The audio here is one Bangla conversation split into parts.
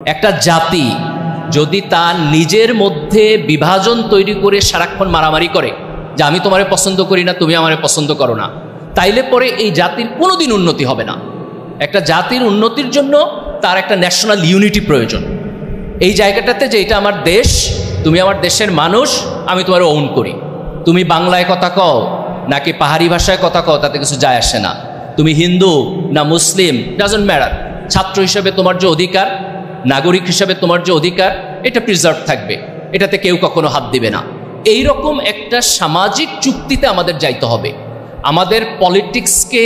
একটা জাতি যদি তার নিজের মধ্যে বিভাজন তৈরি করে সারাক্ষণ মারামারি করে যে আমি তোমারে পছন্দ করি না, তুমি আমারে পছন্দ করো না, তাইলে পরে এই জাতির কোনোদিন উন্নতি হবে না। একটা জাতির উন্নতির জন্য তার একটা ন্যাশনাল ইউনিটি প্রয়োজন। এই জায়গাটাতে যে এটা আমার দেশ, তুমি আমার দেশের মানুষ, আমি তোমার ওন করি। তুমি বাংলায় কথা কও নাকি পাহাড়ি ভাষায় কথা কও তাতে কিছু যায় আসে না। তুমি হিন্দু না মুসলিম, ডাজন্ট ম্যাটার। ছাত্র হিসেবে তোমার যে অধিকার, নাগরিক হিসেবে তোমার যে অধিকার, এটা প্রিজার্ভ থাকবে, এটাতে কেউ কখনো হাত দিবে না। এই রকম একটা সামাজিক চুক্তিতে আমাদের যাইতে হবে। আমাদের পলিটিক্সকে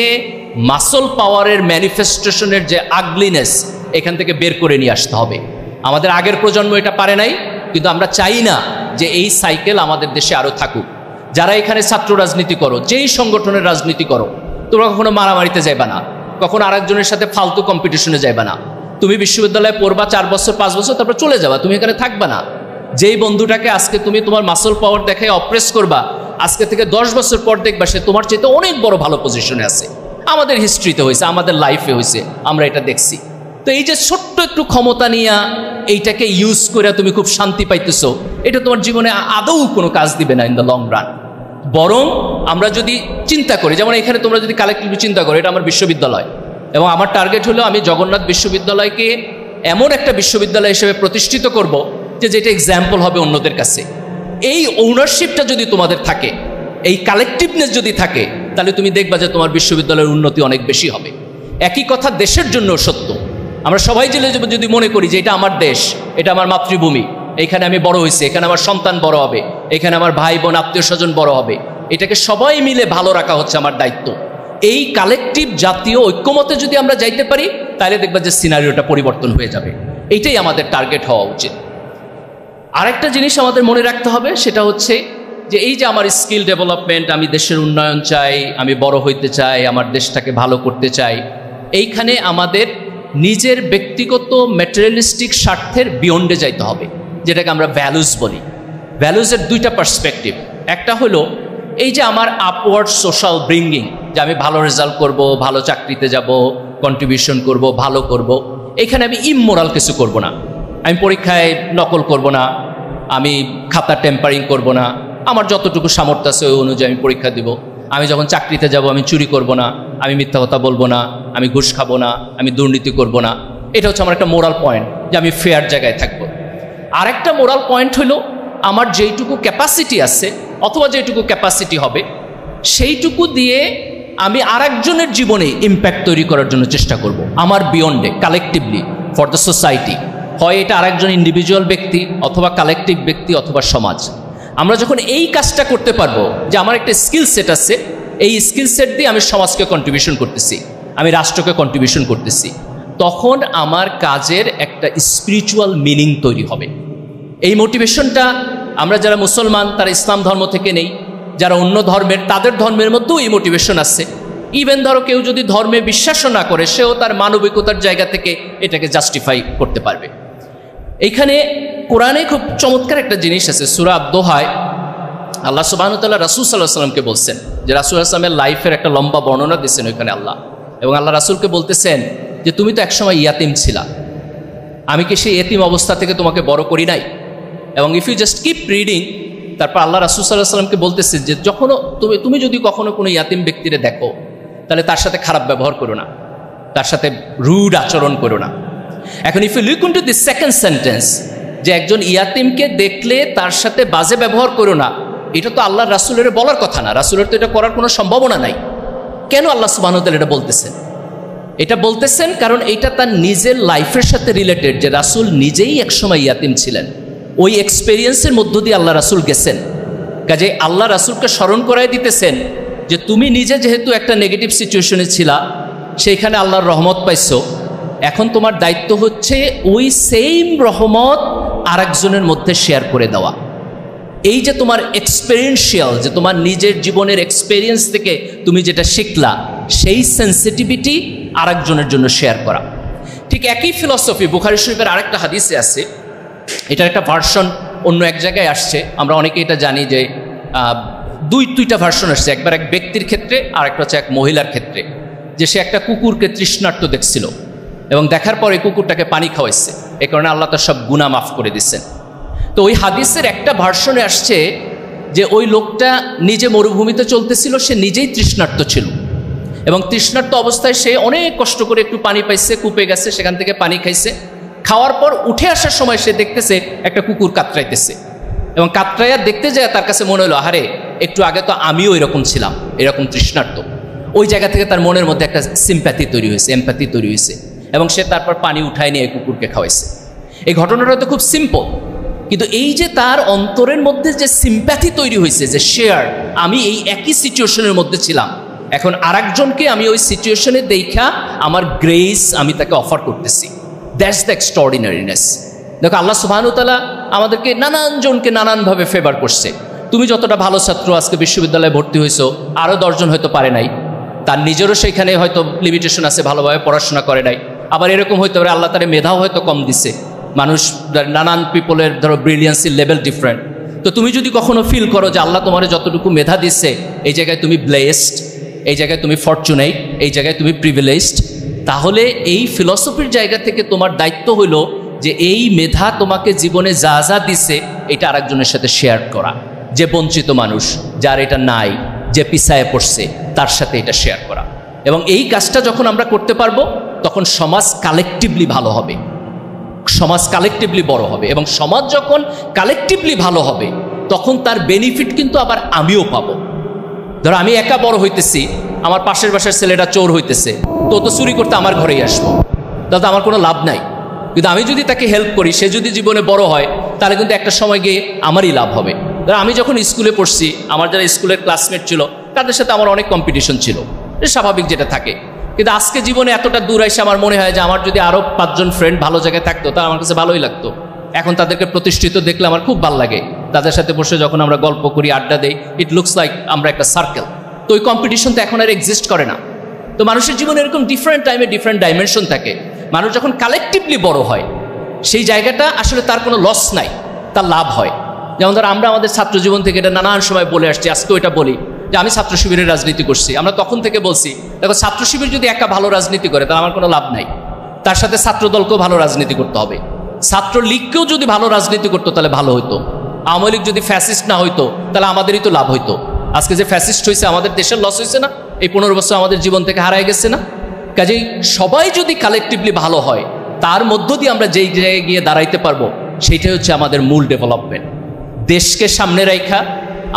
মাসল পাওয়ারের ম্যানিফেস্টেশনের যে আগলিনেস, এখান থেকে বের করে নিয়ে আসতে হবে। আমাদের আগের প্রজন্ম এটা পারে নাই, কিন্তু আমরা চাই না যে এই সাইকেল আমাদের দেশে আরও থাকুক। যারা এখানে ছাত্র রাজনীতি করো, যেই সংগঠনের রাজনীতি করো, তোমরা কখনো মারামারিতে যাইবা না, কখনো আরেকজনের সাথে ফালতু কম্পিটিশনে যাইবা না। তুমি বিশ্ববিদ্যালয়ে পড়বা 4 বছর 5 বছর, তারপর চলে যাবা, তুমি এখানে থাকবা না। যেই বন্ধুটাকে আজকে তুমি তোমার মাসল পাওয়ার দেখে অপ্রেস করবা, আজকে থেকে 10 বছর পর দেখবা সে তোমার চাইতে অনেক বড় ভালো পজিশনে আছে। আমাদের হিস্ট্রিতে হয়েছে, আমাদের লাইফে হয়েছে, আমরা এটা দেখছি। তো এই যে ছোট্ট একটু ক্ষমতা নিয়ে এইটাকে ইউজ করে তুমি খুব শান্তি পাইতেছো, এটা তোমার জীবনে আদৌ কোনো কাজ দিবে না ইন দ্য লং রান। বরং আমরা যদি চিন্তা করি, যেমন এখানে তোমরা যদি কালেক্টিভলি চিন্তা করো, এটা আমার বিশ্ববিদ্যালয় এবং আমার টার্গেট হলো আমি জগন্নাথ বিশ্ববিদ্যালয়কে এমন একটা বিশ্ববিদ্যালয় হিসেবে প্রতিষ্ঠিত করব যে যেটা এক্সাম্পল হবে অন্যদের কাছে। এই ওনারশিপটা যদি তোমাদের থাকে, এই কালেক্টিভনেস যদি থাকে, তাহলে তুমি দেখবা যে তোমার বিশ্ববিদ্যালয়ের উন্নতি অনেক বেশি হবে। একই কথা দেশের জন্য সত্য। আমরা সবাই যদি মনে করি যে এটা আমার দেশ, এটা আমার মাতৃভূমি, এখানে আমি বড় হয়েছি, এখানে আমার সন্তান বড় হবে, এখানে আমার ভাই বোন আত্মীয় স্বজন বড় হবে, এটাকে সবাই মিলে ভালো রাখা হচ্ছে আমার দায়িত্ব। এই কালেকটিভ জাতীয় ঐক্যমতে যদি আমরা যাইতে পারি, তাহলে দেখবা যে সিনারিওটা পরিবর্তন হয়ে যাবে। এইটাই আমাদের টার্গেট হওয়া উচিত। আরেকটা জিনিস আমাদের মনে রাখতে হবে, সেটা হচ্ছে যে এই যে আমার স্কিল ডেভেলপমেন্ট, আমি দেশের উন্নয়ন চাই, আমি বড় হইতে চাই, আমার দেশটাকে ভালো করতে চাই, এইখানে আমাদের নিজের ব্যক্তিগত ম্যাটেরিয়ালিস্টিক স্বার্থের বিয়ন্ডে যাইতে হবে, যেটাকে আমরা ভ্যালুজ বলি। ভ্যালুজের 2টা পার্সপেক্টিভ। একটা হলো এই যে আমার আপওয়ার্ড সোশ্যাল ব্রিঙ্গিং, যে আমি ভালো রেজাল্ট করব, ভালো চাকরিতে যাব, কন্ট্রিবিউশন করব, ভালো করব। এখানে আমি ইমোরাল কিছু করব না। আমি পরীক্ষায় নকল করব না, আমি খাতা টেম্পারিং করব না, আমার যতটুকু সামর্থ্য আছে ওই অনুযায়ী আমি পরীক্ষা দিব। আমি যখন চাকরিতে যাব আমি চুরি করব না, আমি মিথ্যা কথা বলবো না, আমি ঘুষ খাবো না, আমি দুর্নীতি করব না। এটা হচ্ছে আমার একটা মোরাল পয়েন্ট, যে আমি ফেয়ার জায়গায় থাকবো। আরেকটা মোরাল পয়েন্ট হলো আমার যেইটুকু ক্যাপাসিটি আছে অথবা যেইটুকু ক্যাপাসিটি হবে, সেইটুকু দিয়ে আমি আরেকজনের জীবনে ইম্প্যাক্ট তৈরি করার জন্য চেষ্টা করব, আমার বিয়ন্ডে, কালেকটিভলি, ফর দ্য সোসাইটি। হয় এটা আরেকজন ইন্ডিভিজুয়াল ব্যক্তি অথবা কালেকটিভ ব্যক্তি অথবা সমাজ। আমরা যখন এই কাজটা করতে পারবো, যে আমার একটা স্কিল সেট আছে, এই স্কিল সেট দিয়ে আমি সমাজকে কন্ট্রিবিউশন করতেছি, আমি রাষ্ট্রকে কন্ট্রিবিউশন করতেছি, তখন আমার কাজের একটা স্পিরিচুয়াল মিনিং তৈরি হবে। এই মোটিভেশনটা আমরা যারা মুসলমান তারা ইসলাম ধর্ম থেকে নেই, যারা অন্য ধর্মের তাদের ধর্মের মধ্যেও এই মোটিভেশন আছে। ইভেন ধরো কেউ যদি ধর্মে বিশ্বাসও না করে, সেও তার মানবিকতার জায়গা থেকে এটাকে জাস্টিফাই করতে পারবে। এইখানে কোরআনে খুব চমৎকার একটা জিনিস আছে। সূরা আদ-দোহায় আল্লাহ সুবহানাহু ওয়া তাআলা রাসূল সাল্লাল্লাহু আলাইহি ওয়াসাল্লামকে বলছেন, যে রাসূল সাল্লাল্লাহু আলাইহি ওয়াসাল্লামের লাইফের একটা লম্বা বর্ণনা দিচ্ছেন ওইখানে আল্লাহ, এবং আল্লাহ রাসূলকে বলতেছেন যে তুমি তো একসময় ইয়াতিম ছিলা, আমি কি সেই ইয়াতিম অবস্থা থেকে তোমাকে বড় করি নাই? এবং if you just keep reading, তারপর আল্লাহ রাসূল সাল্লাল্লাহু আলাইহি ওয়াসাল্লামকে বলতেছে যে যখন তুমি যদি কখনো কোনো ইয়াতিম ব্যক্তিরে দেখো, তাহলে তার সাথে খারাপ ব্যবহার করো না, তার সাথে রুড আচরণ করো না। এখন if you look into this second sentence, যে একজন ইয়াতিমকে দেখলে তার সাথে বাজে ব্যবহার করো না, এটা তো আল্লাহ রাসূলের বলার কথা না, রাসূলের তো এটা করার কোনো সম্ভাবনা নাই। কেন আল্লাহ সুবহানাহু ওয়া তাআলা এটা বলতেছেন? এটা বলতেছেন কারণ এটা তার নিজের লাইফের সাথে রিলেটেড, যে রাসূল নিজেই একসময় ইয়াতিম ছিলেন, ওই এক্সপেরিয়েন্সের মধ্য দিয়ে আল্লাহ রাসূল গেছেন। কাজে আল্লাহ রাসূলকে স্মরণ করাই দিতেছেন যে তুমি নিজে যেহেতু একটা নেগেটিভ সিচুয়েশনে ছিলা, সেইখানে আল্লাহর রহমত পাইছো, এখন তোমার দায়িত্ব হচ্ছে ওই সেম রহমত আরেকজনের মধ্যে শেয়ার করে দেওয়া। এই যে তোমার এক্সপেরিয়েন্সিয়াল, যে তোমার নিজের জীবনের এক্সপেরিয়েন্স থেকে তুমি যেটা শিখলা, সেই সেন্সিটিভিটি আরেকজনের জন্য শেয়ার করা। ঠিক একই ফিলসফি বুখারী শরীফের আরেকটা হাদিসে আছে। এটার একটা ভার্সন অন্য এক জায়গায় আসছে, আমরা অনেকে এটা জানি যে দুইটা ভার্সন আসছে, একবার এক ব্যক্তির ক্ষেত্রে আর একটা হচ্ছে এক মহিলার ক্ষেত্রে। যে সে একটা কুকুরকে তৃষ্ণার্ত দেখছিল এবং দেখার পরে কুকুরটাকে পানি খাওয়াইছে। এ কারণে আল্লাহ তার সব গুনাহ মাফ করে দিচ্ছেন। তো ওই হাদিসের একটা ভার্সনে আসছে যে ওই লোকটা নিজে মরুভূমিতে চলতেছিল, সে নিজেই তৃষ্ণার্ত ছিল এবং তৃষ্ণার্ত অবস্থায় সে অনেক কষ্ট করে একটু পানি পাইছে, কূপে গেছে, সেখান থেকে পানি খাইছে। খাওয়ার পর উঠে আসার সময় সে দেখতেছে একটা কুকুর কাতরাইতেছে এবং কাতরাইয়া দেখতে যায় তার কাছে মনে হলো, আরে একটু আগে তো আমিও এরকম ছিলাম, এরকম তৃষ্ণার্ত। ওই জায়গা থেকে তার মনের মধ্যে একটা সিম্প্যাথি তৈরি হয়েছে, এমপ্যাথি তৈরি হয়েছে এবং সে তারপর পানি উঠায় নিয়ে কুকুরকে খাওয়াইছে। এই ঘটনাটা তো খুব সিম্পল, কিন্তু এই যে তার অন্তরের মধ্যে যে সিম্প্যাথি তৈরি হয়েছে, যে শেয়ার, আমি এই একই সিচুয়েশনের মধ্যে ছিলাম, এখন আরেকজনকে আমি ওই সিচুয়েশনে দেখা আমার গ্রেস আমি তাকে অফার করতেছি। That's the extraordinariness. দেখো আল্লাহ সুবহানাহু ওয়া তাআলা আমাদেরকে নানান জনকে নানানভাবে ফেভার করছে। তুমি যতটা ভালো ছাত্র আজকে বিশ্ববিদ্যালয়ে ভর্তি হয়েছো, আরও 10 জন হয়তো পারে নাই, তার নিজেরও সেখানে হয়তো লিমিটেশন আছে, ভালোভাবে পড়াশোনা করে নাই। আবার এরকম হইতে পারে আল্লাহ তার মেধাও হয়তো কম দিছে। মানুষ নানান পিপলের ধরো ব্রিলিয়ান্সির লেভেল ডিফারেন্ট। তো তুমি যদি কখনো ফিল করো যে আল্লাহ তোমার যতটুকু মেধা দিচ্ছে, এই জায়গায় তুমি ব্লেসড, এই জায়গায় তুমি ফরচুনেট, এই জায়গায় তুমি প্রিভিলেজড, তাহলে এই ফিলসফির জায়গা থেকে তোমার দায়িত্ব হইল যে এই মেধা তোমাকে জীবনে যা যা দিছে এটা আরেকজনের সাথে শেয়ার করা। যে বঞ্চিত মানুষ, যার এটা নাই, যে পিছায় পড়ছে, তার সাথে এটা শেয়ার করা। এবং এই কাজটা যখন আমরা করতে পারবো তখন সমাজ কালেকটিভলি ভালো হবে, সমাজ কালেকটিভলি বড় হবে। এবং সমাজ যখন কালেকটিভলি ভালো হবে তখন তার বেনিফিট কিন্তু আবার আমিও পাবো। ধরো আমি একা বড় হইতেছি, আমার পাশের বাসার ছেলেটা চোর হইতেছে, তো চুরি করতে আমার ঘরেই আসবো, তাতে আমার কোনো লাভ নাই। কিন্তু আমি যদি তাকে হেল্প করি, সে যদি জীবনে বড় হয়, তাহলে কিন্তু একটা সময় গিয়ে আমারই লাভ হবে। ধরো আমি যখন স্কুলে পড়ছি, আমার যারা স্কুলের ক্লাসমেট ছিল তাদের সাথে আমার অনেক কম্পিটিশন ছিল, স্বাভাবিক যেটা থাকে। কিন্তু আজকে জীবনে এতটা দূর এসে আমার মনে হয় যে আমার যদি আরও 5 জন ফ্রেন্ড ভালো জায়গায় থাকতো তা আমার কাছে ভালোই লাগতো। এখন তাদেরকে প্রতিষ্ঠিত দেখলে আমার খুব ভালো লাগে। তাদের সাথে বসে যখন আমরা গল্প করি, আড্ডা দেই, ইট লুকস লাইক আমরা একটা সার্কেল। তো ওই কম্পিটিশন তো এখন আর এক্সিস্ট করে না। তো মানুষের জীবনে এরকম ডিফারেন্ট টাইমে ডিফারেন্ট ডাইমেনশন থাকে। মানুষ যখন কালেকটিভলি বড় হয়, সেই জায়গাটা আসলে তার কোনো লস নাই, তার লাভ হয়। যেমন ধর আমরা আমাদের ছাত্র জীবন থেকে এটা নানান সময় বলে আসছি, আজকেও এটা বলি যে আমি ছাত্র শিবিরের রাজনীতি করছি। আমরা তখন থেকে বলছি, দেখো ছাত্র শিবির যদি একা ভালো রাজনীতি করে তাহলে আমার কোনো লাভ নাই, তার সাথে ছাত্র দলকেও ভালো রাজনীতি করতে হবে। ছাত্র লীগকেও যদি ভালো রাজনীতি করতো তাহলে ভালো হইতো। আওয়ামী লীগ যদি ফ্যাসিস্ট না হইতো তাহলে আমাদেরই তো লাভ হইতো। আজকে যে ফ্যাসিস্ট হয়েছে আমাদের দেশের লস হয়েছে না? এই 15 বছর আমাদের জীবন থেকে হারায় গেছে না? কাজেই সবাই যদি কালেকটিভলি ভালো হয়, তার মধ্য দিয়ে আমরা যেই জায়গায় গিয়ে দাঁড়াইতে পারবো, সেইটাই হচ্ছে আমাদের মূল ডেভেলপমেন্ট। দেশকে সামনে রাখা,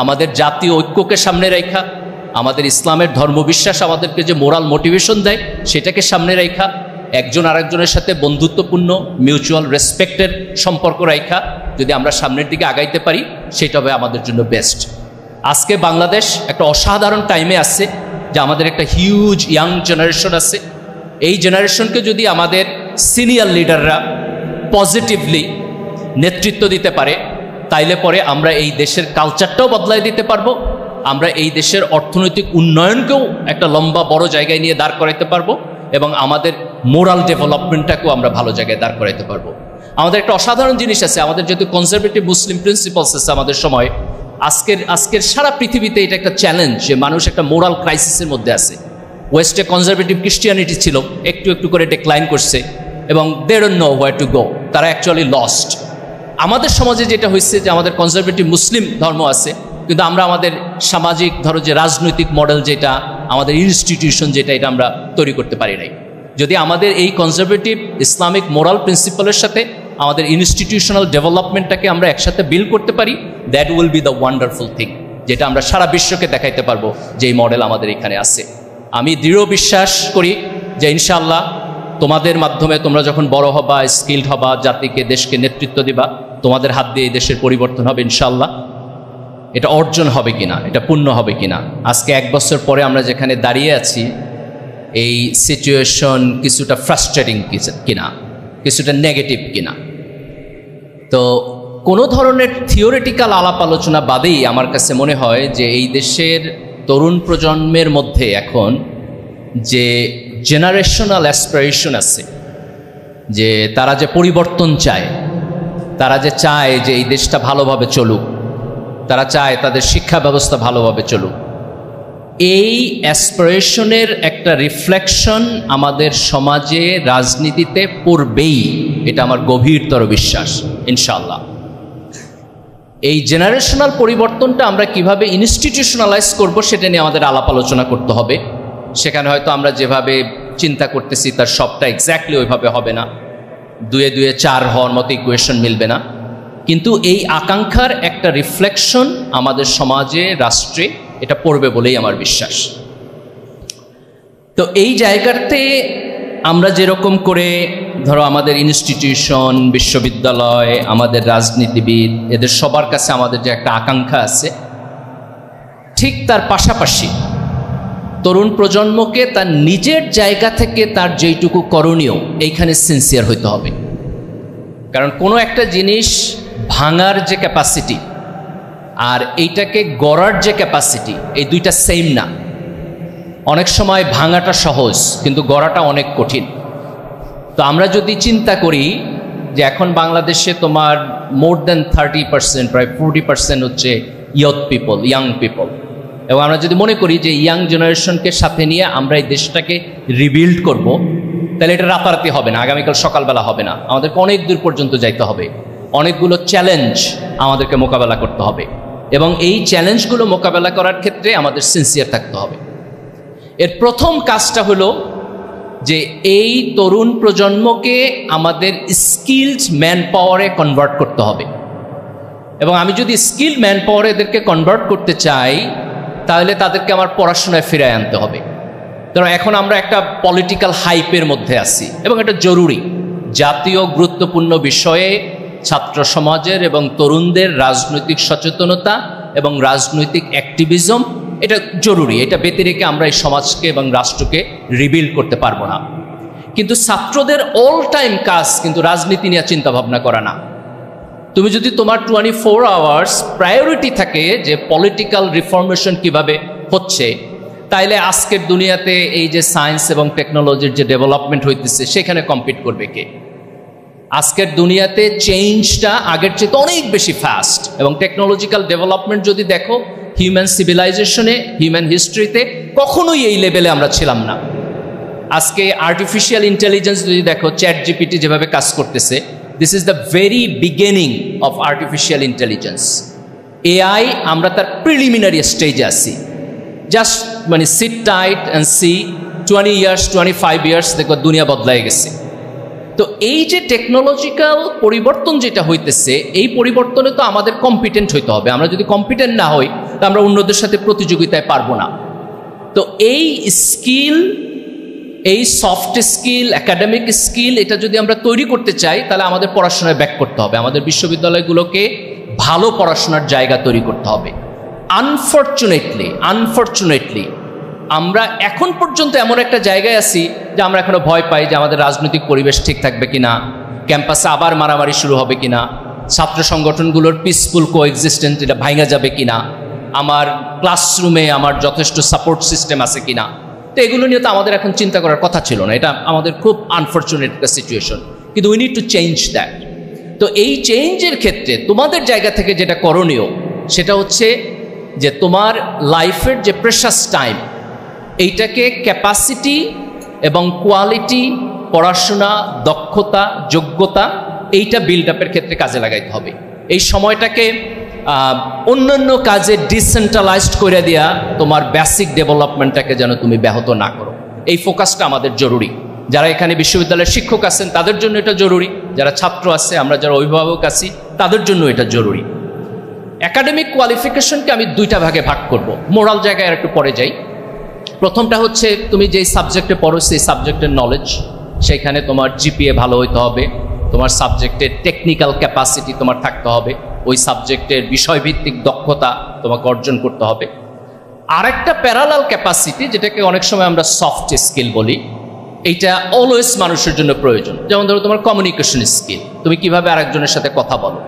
আমাদের জাতীয় ঐক্যকে সামনে রাখা, আমাদের ইসলামের ধর্মবিশ্বাস আমাদেরকে যে মোরাল মোটিভেশন দেয় সেটাকে সামনে রাখা, একজন আরেকজনের সাথে বন্ধুত্বপূর্ণ মিউচুয়াল রেসপেক্টের সম্পর্ক রাখা, যদি আমরা সামনের দিকে আগাইতে পারি সেটা হবে আমাদের জন্য বেস্ট। আজকে বাংলাদেশ একটা অসাধারণ টাইমে আছে, যে আমাদের একটা হিউজ ইয়াং জেনারেশন আছে। এই জেনারেশনকে যদি আমাদের সিনিয়র লিডাররা পজিটিভলি নেতৃত্ব দিতে পারে, তাইলে পরে আমরা এই দেশের কালচারটাও বদলাই দিতে পারবো, আমরা এই দেশের অর্থনৈতিক উন্নয়নকেও একটা লম্বা বড় জায়গায় নিয়ে দাঁড় করাইতে পারবো এবং আমাদের মোরাল ডেভেলপমেন্টটাকেও আমরা ভালো জায়গায় দাঁড় করাইতে পারবো। আমাদের একটা অসাধারণ জিনিস আছে, আমাদের যেহেতু কনজারভেটিভ মুসলিম প্রিন্সিপালস আছে আমাদের সময়, আজকের সারা পৃথিবীতে এটা একটা চ্যালেঞ্জ যে মানুষ একটা মোরাল ক্রাইসিসের মধ্যে আছে। ওয়েস্টে কনজারভেটিভ ক্রিশ্চিয়ানিটি ছিল, একটু একটু করে ডিক্লাইন করছে এবং they don't know where to go, তারা অ্যাকচুয়ালি লস্ট। আমাদের সমাজে যেটা হয়েছে যে আমাদের কনজারভেটিভ মুসলিম ধর্ম আছে, কিন্তু আমরা আমাদের সামাজিক ধরো যে রাজনৈতিক মডেল যেটা, আমাদের ইনস্টিটিউশন যেটা, এটা আমরা তৈরি করতে পারি নাই। যদি আমাদের এই কনজারভেটিভ ইসলামিক মোরাল প্রিন্সিপালের সাথে আমাদের ইনস্টিটিউশনাল ডেভেলপমেন্টটাকে আমরা একসাথে বিল্ড করতে পারি, that will be the wonderful thing, যেটা আমরা সারা বিশ্বকে দেখাইতে পারবো যে এই মডেল আমাদের এখানে আছে। আমি দৃঢ় বিশ্বাস করি যে ইনশাআল্লাহ তোমাদের মাধ্যমে তোমরা যখন বড় হবা, স্কিলড হবা, জাতিকে দেশকে নেতৃত্ব দিবা, তোমাদের হাত দিয়ে এই দেশের পরিবর্তন হবে ইনশাআল্লাহ। এটা অর্জন হবে কিনা, এটা পূর্ণ হবে কিনা, আজকে 1 বছর পরে আমরা যেখানে দাঁড়িয়ে আছি, এই সিচুয়েশন কিছুটা ফ্রাস্ট্রেটিং কিনা, কিছুটা নেগেটিভ কিনা। তো কোনো ধরনের থিওরিটিক্যাল আলাপ আলোচনা বাদেই আমার কাছে মনে হয় যে এই দেশের তরুণ প্রজন্মের মধ্যে এখন যে জেনারেশনাল অ্যাসপিরেশন আছে, যে তারা যে পরিবর্তন চায়, তারা যে চায় যে এই দেশটা ভালোভাবে চলুক, তারা চায় তাদের শিক্ষা ব্যবস্থা ভালোভাবে চলুক, এই অ্যাসপিরেশনের একটা একটা রিফ্লেকশন আমাদের সমাজে রাজনীতিতে পড়বেই, এটা আমার গভীরতর বিশ্বাস ইনশাআল্লাহ। এই জেনারেশনাল পরিবর্তনটা আমরা কিভাবে ইনস্টিটিউশনালাইজ করব সেটা নিয়ে আমাদের আলাপ আলোচনা করতে হবে। সেখানে হয়তো আমরা যেভাবে চিন্তা করতেছি তার সবটা এক্স্যাক্টলি ওইভাবে হবে না, 2 2 4 হওয়ার মতো ইকুয়েশন মিলবে না, কিন্তু এই আকাঙ্ক্ষার একটা রিফ্লেকশন আমাদের সমাজে রাষ্ট্রে এটা পড়বে বলেই আমার বিশ্বাস। তো এই জায়গাতে আমরা যেরকম করে ধরো আমাদের ইনস্টিটিউশন, বিশ্ববিদ্যালয়, আমাদের রাজনীতিবিদ, এদের সবার কাছে আমাদের যে একটা আকাঙ্ক্ষা আছে, ঠিক তার পাশাপাশি তরুণ প্রজন্মকে তার নিজের জায়গা থেকে তার যেইটুকু করণীয় এইখানে সিনসিয়ার হইতে হবে। কারণ কোনো একটা জিনিস ভাঙার যে ক্যাপাসিটি আর এইটাকে গড়ার যে ক্যাপাসিটি, এই দুইটা সেম না। অনেক সময় ভাঙাটা সহজ কিন্তু গড়াটা অনেক কঠিন। তো আমরা যদি চিন্তা করি যে এখন বাংলাদেশে তোমার মোর দ্যান 30%, প্রায় 40% হচ্ছে ইয়াং পিপল, এবং আমরা যদি মনে করি যে ইয়াং জেনারেশনকে সাথে নিয়ে আমরা এই দেশটাকে রিবিল্ড করব, তাহলে এটা রাতারাতি হবে না, আগামীকাল সকালবেলা হবে না। আমাদেরকে অনেক দূর পর্যন্ত যাইতে হবে, অনেকগুলো চ্যালেঞ্জ আমাদেরকে মোকাবেলা করতে হবে, এবং এই চ্যালেঞ্জগুলো মোকাবেলা করার ক্ষেত্রে আমাদের সিনসিয়ার থাকতে হবে। এর প্রথম কাজটা হলো যে এই তরুণ প্রজন্মকে আমাদের স্কিলড ম্যান পাওয়ারে কনভার্ট করতে হবে, এবং আমি যদি স্কিলড ম্যান পাওয়ারে এদেরকে কনভার্ট করতে চাই তাহলে তাদেরকে আমার পড়াশোনায় ফিরায় আনতে হবে। কারণ এখন আমরা একটা পলিটিক্যাল হাইপের মধ্যে আছি, এবং এটা জরুরি। জাতীয় গুরুত্বপূর্ণ বিষয়ে ছাত্র সমাজের এবং তরুণদের রাজনৈতিক সচেতনতা এবং রাজনৈতিক অ্যাক্টিভিজম এটা জরুরি। এটা ব্যতি রেখে আমরা এই সমাজকে এবং রাষ্ট্রকে রিবিল্ড করতে পারবো না। কিন্তু ছাত্রদের অল টাইম কাজ কিন্তু রাজনীতি নিয়ে চিন্তা ভাবনা করা না। তুমি যদি তোমার 24 আওয়ার্স প্রায়োরিটি থাকে যে পলিটিক্যাল রিফর্মেশন কিভাবে হচ্ছে, তাইলে আজকের দুনিয়াতে এই যে সায়েন্স এবং টেকনোলজির যে ডেভেলপমেন্ট হইতেছে সেখানে কম্পিট করবে কে? আজকের দুনিয়াতে চেঞ্জটা আগের চেয়ে অনেক বেশি ফাস্ট, এবং টেকনোলজিক্যাল ডেভেলপমেন্ট যদি দেখো হিউম্যান সিভিলাইজেশনে, হিউম্যান হিস্ট্রিতে কখনোই এই লেভেলে আমরা ছিলাম না। আজকে আর্টিফিশিয়াল ইন্টেলিজেন্স যদি দেখো, চ্যাট জিপিটি যেভাবে কাজ করতেছে, this is the very beginning of artificial intelligence. AI আমরা তার প্রিলিমিনারি স্টেজে আছি। জাস্ট মানে sit tight and see 20 years 25 years দেখো দুনিয়া বদলায় গেছে। তো এই যে টেকনোলজিক্যাল পরিবর্তন যেটা হইতেছে, এই পরিবর্তনে তো আমাদের কম্পিটেন্ট হইতে হবে। আমরা যদি কম্পিটেন্ট না হই তো আমরা অন্যদের সাথে প্রতিযোগিতায় পারবো না। তো এই স্কিল, এই সফট স্কিল, একাডেমিক স্কিল, এটা যদি আমরা তৈরি করতে চাই তাহলে আমাদের পড়াশোনায় ব্যাক করতে হবে, আমাদের বিশ্ববিদ্যালয়গুলোকে ভালো পড়াশোনার জায়গা তৈরি করতে হবে। আনফরচুনেটলি আমরা এখন পর্যন্ত এমন একটা জায়গায় আছি যে আমরা এখনো ভয় পাই যে আমাদের রাজনৈতিক পরিবেশ ঠিক থাকবে কিনা, ক্যাম্পাসে আবার মারামারি শুরু হবে কিনা, ছাত্র সংগঠনগুলোর পিসফুল কোএক্সিস্টেন্স এটা ভাঙা যাবে কিনা, আমার ক্লাসরুমে আমার যথেষ্ট সাপোর্ট সিস্টেম আছে কিনা। তো এগুলো নিয়ে তো আমাদের এখন চিন্তা করার কথা ছিল না। এটা আমাদের খুব আনফরচুনেট একটা সিচুয়েশন, কিন্তু we need to change that. তো এই চেঞ্জের ক্ষেত্রে তোমাদের জায়গা থেকে যেটা করণীয় সেটা হচ্ছে যে তোমার লাইফের যে প্রেশাস টাইম, এইটাকে ক্যাপাসিটি এবং কোয়ালিটি, পড়াশোনা, দক্ষতা, যোগ্যতা, এইটা বিল্ড আপের ক্ষেত্রে কাজে লাগাইতে হবে। এই সময়টাকে অন্যান্য কাজে ডিসেন্ট্রালাইজড করে দেওয়া, তোমার বেসিক ডেভেলপমেন্টটাকে যেন তুমি ব্যাহত না করো, এই ফোকাসটা আমাদের জরুরি। যারা এখানে বিশ্ববিদ্যালয়ের শিক্ষক আছেন তাদের জন্য এটা জরুরি, যারা ছাত্র আছে, আমরা যারা অভিভাবক আছি তাদের জন্য এটা জরুরি। একাডেমিক কোয়ালিফিকেশনকে আমি দুইটা ভাগে ভাগ করব, মোরাল জায়গায় আর একটু পরে যাই। প্রথমটা হচ্ছে তুমি যেই সাবজেক্টে পড়ো সেই সাবজেক্টের নলেজ, সেইখানে তোমার জিপিএ ভালো হইতে হবে, তোমার সাবজেক্টের টেকনিক্যাল ক্যাপাসিটি তোমার থাকতে হবে, ওই সাবজেক্টের বিষয়ভিত্তিক দক্ষতা তোমাকে অর্জন করতে হবে। আরেকটা প্যারালাল ক্যাপাসিটি, যেটাকে অনেক সময় আমরা সফট স্কিল বলি, এইটা অলওয়েজ মানুষের জন্য প্রয়োজন। যেমন ধরো তোমার কমিউনিকেশন স্কিল, তুমি কিভাবে আরেকজনের সাথে কথা বলো,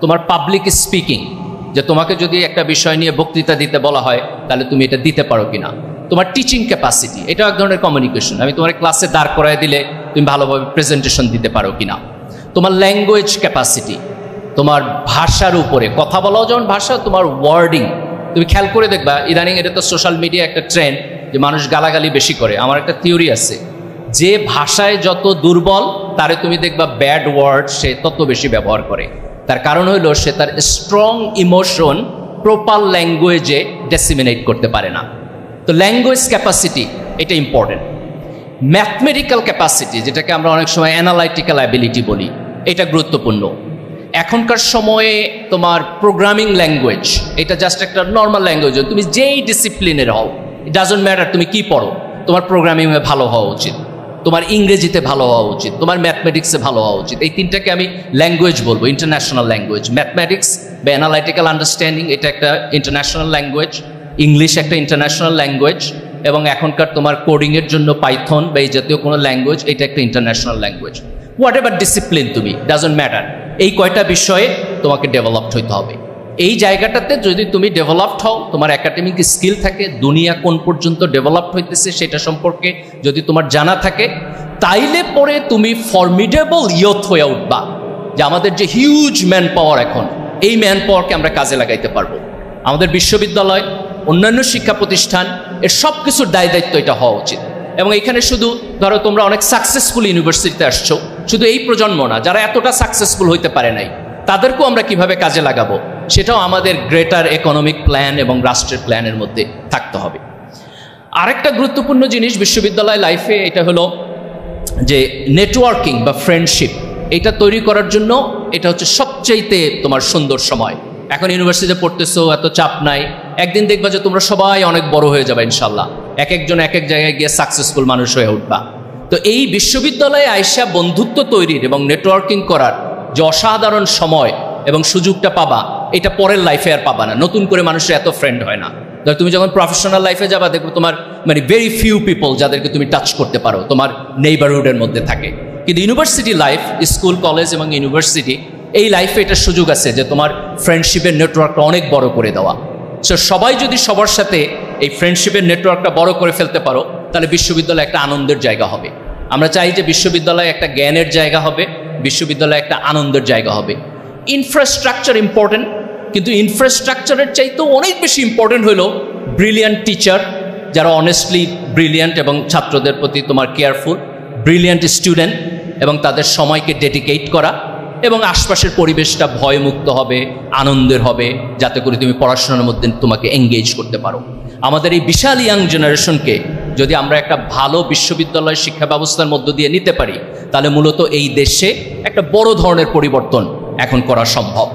তোমার পাবলিক স্পিকিং, যে তোমাকে যদি একটা বিষয় নিয়ে বক্তৃতা দিতে বলা হয় তাহলে তুমি এটা দিতে পারো কিনা, তোমার টিচিং ক্যাপাসিটি, এটাও এক ধরনের কমিউনিকেশন, আমি তোমার ক্লাসে দাঁড় করায় দিলে তুমি ভালোভাবে প্রেজেন্টেশন দিতে পারো কিনা। তোমার ল্যাঙ্গুয়েজ ক্যাপাসিটি, তোমার ভাষার উপরে কথা বলাও যেমন ভাষা, তোমার ওয়ার্ডিং, তুমি খেয়াল করে দেখবা ইদানিং এটা তো সোশ্যাল মিডিয়া একটা ট্রেন্ড, যে মানুষ গালাগালি বেশি করে, আমার একটা থিওরি আছে, যে ভাষায় যত দুর্বল তারে তুমি দেখবা ব্যাড ওয়ার্ড সে তত বেশি ব্যবহার করে। তার কারণ হলো সে তার স্ট্রং ইমোশন প্রপার ল্যাঙ্গুয়েজে ডেসিমিনেট করতে পারে না। তো ল্যাঙ্গুয়েজ ক্যাপাসিটি এটা ইম্পর্টেন্ট। ম্যাথমেটিক্যাল ক্যাপাসিটি, যেটাকে আমরা অনেক সময় অ্যানালাইটিক্যাল অ্যাবিলিটি বলি, এটা গুরুত্বপূর্ণ। এখনকার সময়ে তোমার প্রোগ্রামিং ল্যাঙ্গুয়েজ এটা জাস্ট একটা নর্মাল ল্যাঙ্গুয়েজ, তুমি যেই ডিসিপ্লিনের হও, ইট ডাজন্ট ম্যাটার তুমি কি পড়ো, তোমার প্রোগ্রামিংয়ে ভালো হওয়া উচিত, তোমার ইংরেজিতে ভালো হওয়া উচিত, তোমার ম্যাথমেটিক্সে ভালো হওয়া উচিত। এই তিনটাকে আমি ল্যাঙ্গুয়েজ বলবো, ইন্টারন্যাশনাল ল্যাঙ্গুয়েজ। ম্যাথমেটিক্স বা অ্যানালাইটিক্যাল আন্ডারস্ট্যান্ডিং এটা একটা ইন্টারন্যাশনাল ল্যাঙ্গুয়েজ, ইংলিশ একটা ইন্টারন্যাশনাল ল্যাঙ্গুয়েজ, এবং এখনকার তোমার কোডিংয়ের জন্য পাইথন বা এই জাতীয় কোনো ল্যাঙ্গুয়েজ এটা একটা international language. What ever discipline তুমি, ডাজন্ট ম্যাটার, এই কয়টা বিষয়ে তোমাকে ডেভেলপড হইতে হবে। এই জায়গাটাতে যদি তুমি ডেভেলপড হও, তোমার একাডেমিক স্কিল থাকে, দুনিয়া কোন পর্যন্ত ডেভেলপড হইতেছে সেটা সম্পর্কে যদি তোমার জানা থাকে, তাইলে পরে তুমি ফর্মিডেবল ইয়থ হয়ে উঠবা। যে আমাদের যে হিউজ ম্যান পাওয়ার এখন, এই ম্যান পাওয়ারকে আমরা কাজে লাগাইতে পারবো। আমাদের বিশ্ববিদ্যালয়, অন্যান্য শিক্ষা প্রতিষ্ঠান, এর সব কিছুর দায় দায়িত্ব এটা হওয়া উচিত। এবং এখানে শুধু ধরো তোমরা অনেক সাকসেসফুল ইউনিভার্সিটিতে আসছো, শুধু এই প্রজন্ম না, যারা এতটা সাকসেসফুল হইতে পারে নাই, তাদেরকেও আমরা কিভাবে কাজে লাগাবো সেটাও আমাদের গ্রেটার ইকোনমিক প্ল্যান এবং রাষ্ট্রের প্ল্যানের মধ্যে থাকতে হবে। আরেকটা গুরুত্বপূর্ণ জিনিস বিশ্ববিদ্যালয় লাইফে, এটা হলো যে নেটওয়ার্কিং বা ফ্রেন্ডশিপ, এটা তৈরি করার জন্য এটা হচ্ছে সবচাইতে তোমার সুন্দর সময়। এখন ইউনিভার্সিটিতে পড়তেছো, এত চাপ নাই, একদিন দেখবা যে তোমরা সবাই অনেক বড় হয়ে যাবে ইনশাল্লাহ, এক একজন এক এক জায়গায় গিয়ে সাকসেসফুল মানুষ হয়ে উঠবা। তো এই বিশ্ববিদ্যালয়ে আইসা বন্ধুত্ব তৈরির এবং নেটওয়ার্কিং করার যে অসাধারণ সময় এবং সুযোগটা পাবা, এটা পরের লাইফে আর পাবা না। নতুন করে মানুষের এত ফ্রেন্ড হয় না। ধর তুমি যখন প্রফেশনাল লাইফে যাবা, দেখবো তোমার মানে ভেরি ফিউ পিপল যাদেরকে তুমি টাচ করতে পারো, তোমার নেইবারহুডের মধ্যে থাকে। কিন্তু ইউনিভার্সিটি লাইফ, স্কুল কলেজ এবং ইউনিভার্সিটি, এই লাইফে এটার সুযোগ আছে যে তোমার ফ্রেন্ডশিপের নেটওয়ার্কটা অনেক বড় করে দেওয়া। সো সবাই যদি সবার সাথে এই ফ্রেন্ডশিপের নেটওয়ার্কটা বড় করে ফেলতে পারো, তাহলে বিশ্ববিদ্যালয় একটা আনন্দের জায়গা হবে। আমরা চাই যে বিশ্ববিদ্যালয় একটা জ্ঞানের জায়গা হবে, বিশ্ববিদ্যালয় একটা আনন্দের জায়গা হবে। ইনফ্রাস্ট্রাকচার ইম্পর্টেন্ট, কিন্তু ইনফ্রাস্ট্রাকচারের চাইতেও অনেক বেশি ইম্পর্টেন্ট হলো ব্রিলিয়ান্ট টিচার, যারা অনেস্টলি ব্রিলিয়ান্ট এবং ছাত্রদের প্রতি তোমার কেয়ারফুল, ব্রিলিয়ান্ট স্টুডেন্ট এবং তাদের সময়কে ডেডিকেট করা, এবং আশপাশের পরিবেশটা ভয়মুক্ত হবে, আনন্দের হবে, যাতে করে তুমি পড়াশোনার মধ্যে তোমাকে এঙ্গেজ করতে পারো। আমাদের এই বিশাল ইয়াং জেনারেশনকে যদি আমরা একটা ভালো বিশ্ববিদ্যালয় শিক্ষা ব্যবস্থার মধ্য দিয়ে নিতে পারি, তাহলে মূলত এই দেশে একটা বড় ধরনের পরিবর্তন এখন করা সম্ভব।